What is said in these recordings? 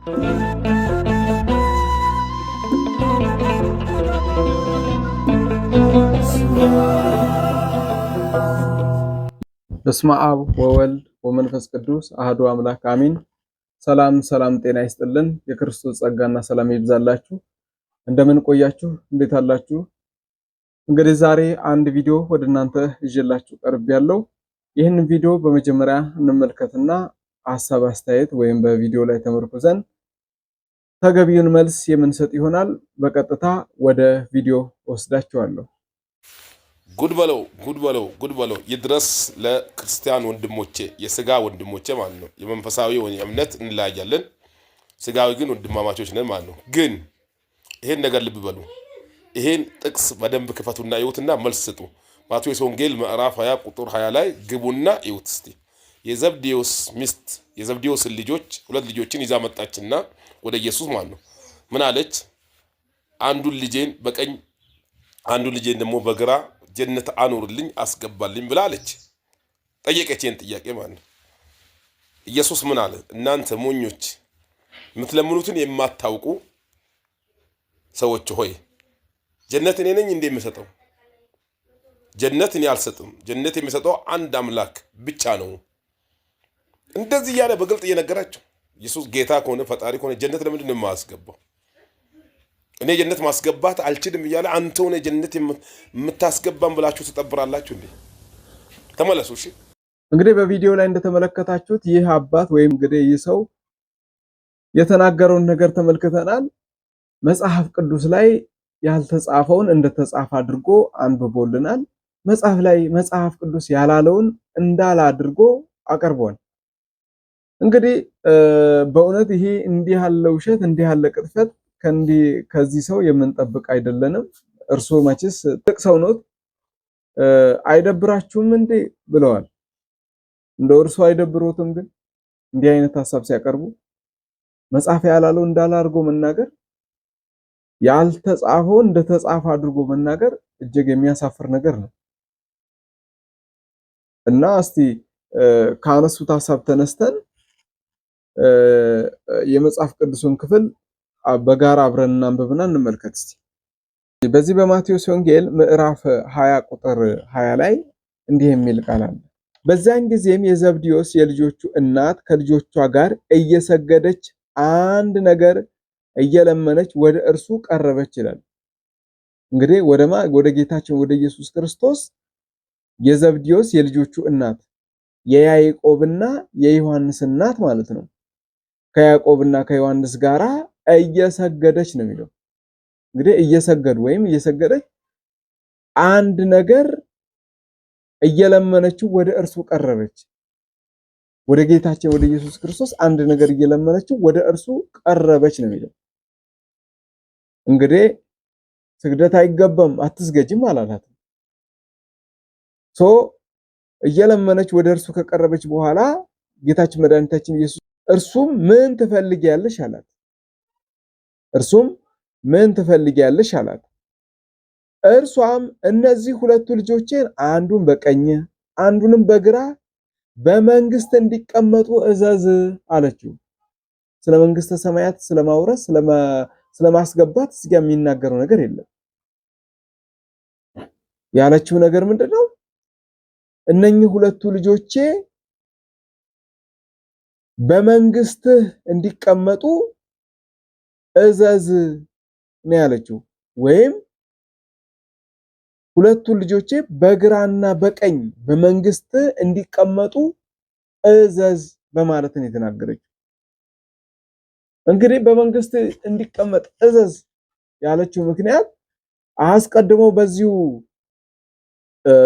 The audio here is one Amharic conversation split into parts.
በስመ አብ ወወልድ ወመንፈስ ቅዱስ አሐዱ አምላክ አሜን። ሰላም ጤና ይስጥልን። የክርስቶስ ጸጋና ሰላም ይብዛላችሁ። እንደምን ቆያችሁ? እንዴት አላችሁ? እንግዲህ ዛሬ አንድ ቪዲዮ ወደ እናንተ ይዤላችሁ ቀርቤያለሁ። ይህን ቪዲዮ በመጀመሪያ እንመልከትና ሐሳብ አስተያየት ወይም በቪዲዮ ላይ ተመርኩዘን ተገቢውን መልስ የምንሰጥ ይሆናል። በቀጥታ ወደ ቪዲዮ ወስዳችኋለሁ። ጉድ በለው ይድረስ ለክርስቲያን ወንድሞቼ የስጋ ወንድሞቼ ማለት ነው። የመንፈሳዊ እምነት እንለያያለን፣ ስጋዊ ግን ወንድማማቾች ነን ማለት ነው። ግን ይሄን ነገር ልብ በሉ። ይሄን ጥቅስ በደንብ ክፈቱና ይዩትና መልስ ስጡ። ማቴዎስ ወንጌል ምዕራፍ 20 ቁጥር 20 ላይ ግቡና ይዩት እስቲ። የዘብዴዎስ ሚስት የዘብዴዎስ ልጆች ሁለት ልጆችን ይዛ መጣችና ወደ ኢየሱስ ማለት ነው ምን አለች? አንዱን ልጄን በቀኝ አንዱን ልጄን ደግሞ በግራ ጀነት አኑርልኝ አስገባልኝ ብላለች። ጠየቀችን ጥያቄ ማለት ነው። ኢየሱስ ምን አለ? እናንተ ሞኞች የምትለምኑትን የማታውቁ ሰዎች ሆይ ጀነት እኔ ነኝ እንዴ የምሰጠው? ጀነት እኔ አልሰጥም። ጀነት የሚሰጠው አንድ አምላክ ብቻ ነው። እንደዚህ እያለ በግልጥ እየነገራቸው ኢየሱስ ጌታ ከሆነ ፈጣሪ ከሆነ ጀነት ለምንድን ነው የማያስገባው? እኔ ጀነት ማስገባት አልችልም እያለ አንተ ሆነ ጀነት የምታስገባም ብላችሁ ትጠብራላችሁ እንዴ? ተመለሱ። እሺ እንግዲህ በቪዲዮ ላይ እንደተመለከታችሁት ይህ አባት ወይም እንግዲህ ይህ ሰው የተናገረውን ነገር ተመልክተናል። መጽሐፍ ቅዱስ ላይ ያልተጻፈውን እንደተጻፈ አድርጎ አንብቦልናል። መጽሐፍ ቅዱስ ያላለውን እንዳለ አድርጎ አቀርቧል። እንግዲህ በእውነት ይሄ እንዲህ ያለ ውሸት እንዲህ ያለ ቅጥፈት ከዚህ ሰው የምንጠብቅ አይደለንም። እርሱ መቼስ ጥቅ ሰው ነው። አይደብራችሁም እንዴ ብለዋል። እንደው እርሱ አይደብሮትም? ግን እንዲህ አይነት ሐሳብ ሲያቀርቡ መጽሐፍ ያላለው እንዳለ አድርጎ መናገር፣ ያልተጻፈው እንደተጻፈ አድርጎ መናገር እጅግ የሚያሳፍር ነገር ነው እና እስቲ ካነሱት ሐሳብ ተነስተን የመጽሐፍ ቅዱስን ክፍል በጋራ አብረን እናንብብና እንመልከት እስቲ። በዚህ በማቴዎስ ወንጌል ምዕራፍ 20 ቁጥር 20 ላይ እንዲህ የሚል ቃል አለ። በዚያን ጊዜም የዘብዴዎስ የልጆቹ እናት ከልጆቿ ጋር እየሰገደች አንድ ነገር እየለመነች ወደ እርሱ ቀረበች ይላል። እንግዲህ ወደ ጌታችን ወደ ኢየሱስ ክርስቶስ የዘብዴዎስ የልጆቹ እናት የያዕቆብና የዮሐንስ እናት ማለት ነው። ከያዕቆብና ከዮሐንስ ጋራ እየሰገደች ነው የሚለው። እንግዲህ እየሰገዱ ወይም እየሰገደች አንድ ነገር እየለመነችው ወደ እርሱ ቀረበች። ወደ ጌታችን ወደ ኢየሱስ ክርስቶስ አንድ ነገር እየለመነችው ወደ እርሱ ቀረበች ነው የሚለው። እንግዲህ ስግደት አይገባም አትስገጂም አላላትም። እየለመነች ወደ እርሱ ከቀረበች በኋላ ጌታችን መድኃኒታችን ኢየሱስ እርሱም ምን ትፈልጊያለሽ አላት። እርሷም እነዚህ ሁለቱ ልጆቼን አንዱን በቀኝ አንዱንም በግራ በመንግስት እንዲቀመጡ እዘዝ አለችው። ስለ መንግስተ ሰማያት ስለማውረስ ስለማስገባት እዚህ ጋር የሚናገረው ነገር የለም። ያለችው ነገር ምንድነው? እነኚህ ሁለቱ ልጆቼ በመንግስትህ እንዲቀመጡ እዘዝ ነው ያለችው። ወይም ሁለቱ ልጆቼ በግራና በቀኝ በመንግስት እንዲቀመጡ እዘዝ በማለት ነው የተናገረችው። እንግዲህ በመንግስት እንዲቀመጥ እዘዝ ያለችው ምክንያት አስቀድሞ በዚሁ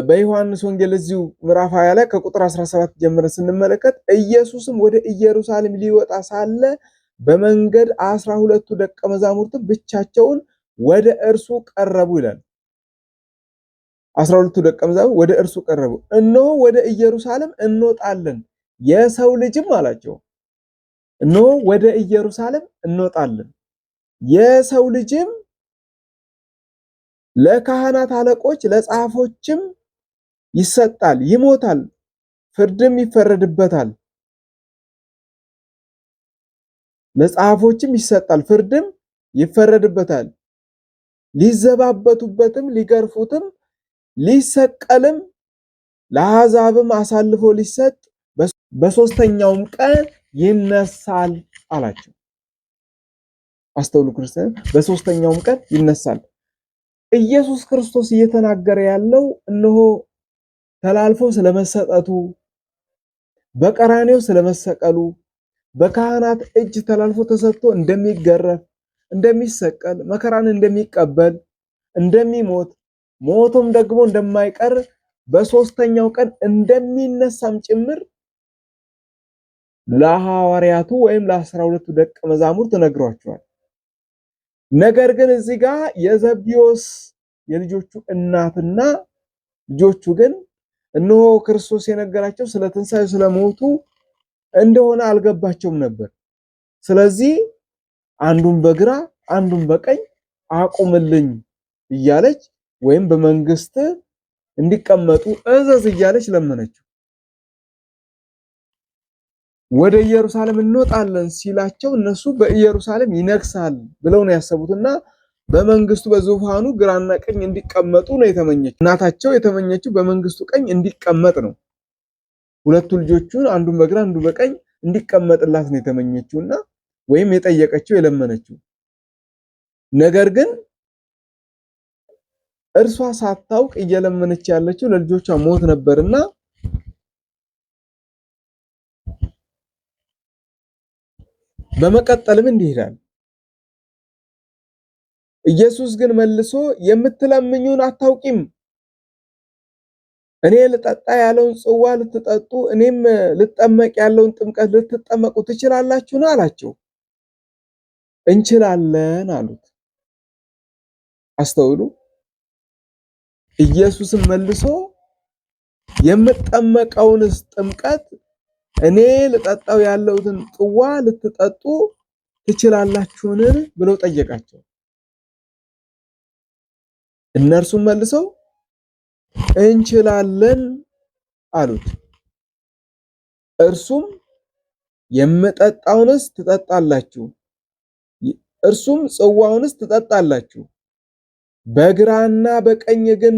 በዮሐንስ ወንጌል እዚሁ ምዕራፍ 20 ላይ ከቁጥር 17 ጀምረን ስንመለከት ኢየሱስም ወደ ኢየሩሳሌም ሊወጣ ሳለ በመንገድ 12ቱ ደቀ መዛሙርት ብቻቸውን ወደ እርሱ ቀረቡ ይላል። 12ቱ ደቀ መዛሙርት ወደ እርሱ ቀረቡ። እነሆ ወደ ኢየሩሳሌም እንወጣለን፣ የሰው ልጅም አላቸው። እነሆ ወደ ኢየሩሳሌም እንወጣለን፣ የሰው ልጅም ለካህናት አለቆች ለጻፎችም ይሰጣል፣ ይሞታል፣ ፍርድም ይፈረድበታል፣ ለጸሐፎችም ይሰጣል፣ ፍርድም ይፈረድበታል፣ ሊዘባበቱበትም፣ ሊገርፉትም፣ ሊሰቀልም፣ ለአሕዛብም አሳልፎ ሊሰጥ በሶስተኛውም ቀን ይነሳል አላቸው። አስተውሉ ክርስቲያን፣ በሶስተኛውም ቀን ይነሳል። ኢየሱስ ክርስቶስ እየተናገረ ያለው እነሆ ተላልፎ ስለመሰጠቱ፣ በቀራንዮ ስለመሰቀሉ፣ በካህናት እጅ ተላልፎ ተሰጥቶ እንደሚገረፍ፣ እንደሚሰቀል፣ መከራን እንደሚቀበል፣ እንደሚሞት፣ ሞቶም ደግሞ እንደማይቀር በሶስተኛው ቀን እንደሚነሳም ጭምር ለሐዋርያቱ ወይም ለ12ቱ ደቀ መዛሙርት ነግሯቸዋል። ነገር ግን እዚህ ጋር የዘብዴዎስ የልጆቹ እናትና ልጆቹ ግን እነሆ ክርስቶስ የነገራቸው ስለ ትንሣኤው ስለሞቱ እንደሆነ አልገባቸውም ነበር። ስለዚህ አንዱን በግራ አንዱን በቀኝ አቁምልኝ እያለች ወይም በመንግስት እንዲቀመጡ እዘዝ እያለች ለመነችው። ወደ ኢየሩሳሌም እንወጣለን ሲላቸው እነሱ በኢየሩሳሌም ይነግሳል ብለው ነው ያሰቡትና በመንግስቱ በዙፋኑ ግራና ቀኝ እንዲቀመጡ ነው የተመኘችው። እናታቸው የተመኘችው በመንግስቱ ቀኝ እንዲቀመጥ ነው። ሁለቱ ልጆቹን አንዱን በግራ አንዱን በቀኝ እንዲቀመጥላት ነው የተመኘችውና ወይም የጠየቀችው የለመነችው። ነገር ግን እርሷ ሳታውቅ እየለመነች ያለችው ለልጆቿ ሞት ነበርና በመቀጠልም እንዲህ ይላል። ኢየሱስ ግን መልሶ የምትለምኙን አታውቂም፣ እኔ ልጠጣ ያለውን ጽዋ ልትጠጡ እኔም ልጠመቅ ያለውን ጥምቀት ልትጠመቁ ትችላላችሁን? አላቸው። እንችላለን አሉት። አስተውሉ። ኢየሱስም መልሶ የምጠመቀውንስ ጥምቀት እኔ ልጠጣው ያለውትን ጽዋ ልትጠጡ ትችላላችሁን? ብለው ጠየቃቸው። እነርሱም መልሰው እንችላለን አሉት። እርሱም የምጠጣውንስ ትጠጣላችሁ፣ እርሱም ጽዋውንስ ትጠጣላችሁ፣ በግራና በቀኝ ግን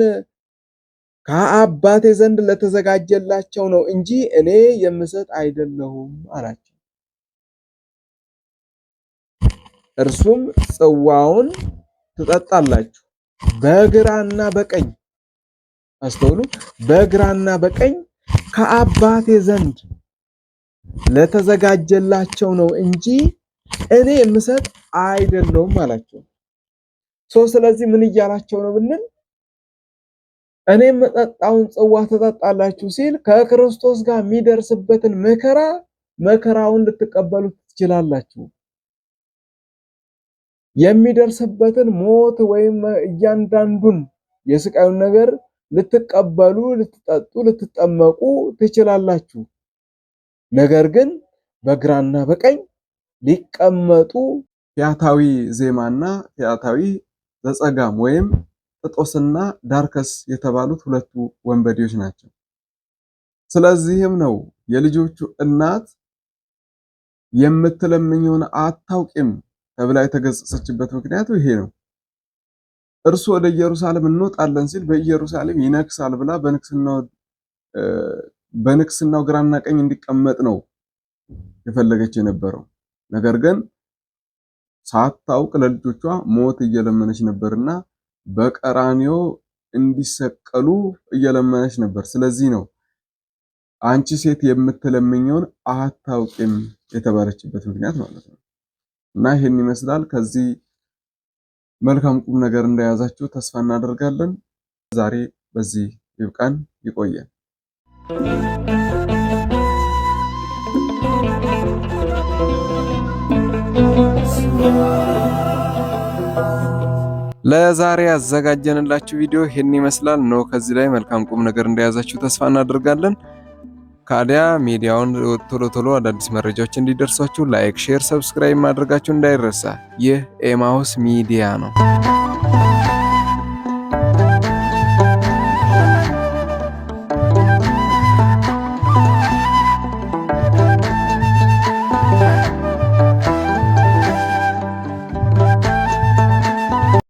ከአባቴ ዘንድ ለተዘጋጀላቸው ነው እንጂ እኔ የምሰጥ አይደለሁም አላቸው። እርሱም ጽዋውን ትጠጣላችሁ በግራና በቀኝ፣ አስተውሉ፣ በግራና በቀኝ ከአባቴ ዘንድ ለተዘጋጀላቸው ነው እንጂ እኔ የምሰጥ አይደለሁም አላቸው። ስለዚህ ምን እያላቸው ነው ብንል እኔ የምጠጣውን ጽዋ ትጠጣላችሁ ሲል ከክርስቶስ ጋር የሚደርስበትን መከራውን ልትቀበሉ ትችላላችሁ። የሚደርስበትን ሞት ወይም እያንዳንዱን የስቃዩን ነገር ልትቀበሉ፣ ልትጠጡ፣ ልትጠመቁ ትችላላችሁ። ነገር ግን በግራና በቀኝ ሊቀመጡ ፊያታዊ ዜማና ፊያታዊ ዘጸጋም ወይም ጥጦስና ዳርከስ የተባሉት ሁለቱ ወንበዴዎች ናቸው። ስለዚህም ነው የልጆቹ እናት የምትለምኘውን አታውቂም ተብላ የተገሰጸችበት ምክንያቱ ይሄ ነው። እርሱ ወደ ኢየሩሳሌም እንወጣለን ሲል በኢየሩሳሌም ይነግሳል ብላ በንግስናው ግራና ቀኝ እንዲቀመጥ ነው የፈለገች የነበረው። ነገር ግን ሳታውቅ ለልጆቿ ሞት እየለመነች ነበርና በቀራንዮ እንዲሰቀሉ እየለመነች ነበር። ስለዚህ ነው አንቺ ሴት የምትለምኘውን አታውቂም የተባለችበት ምክንያት ማለት ነው። እና ይሄን ይመስላል። ከዚህ መልካም ቁም ነገር እንደያዛችሁ ተስፋ እናደርጋለን። ዛሬ በዚህ ይብቃን፣ ይቆየን። ለዛሬ ያዘጋጀንላችሁ ቪዲዮ ይሄን ይመስላል ነው። ከዚህ ላይ መልካም ቁም ነገር እንደያዛችሁ ተስፋ እናደርጋለን። ካዲያ ሚዲያውን ቶሎ አዳዲስ መረጃዎች እንዲደርሷችሁ ላይክ፣ ሼር፣ ሰብስክራይብ ማድረጋችሁ እንዳይረሳ። ይህ ኤማሁስ ሚዲያ ነው።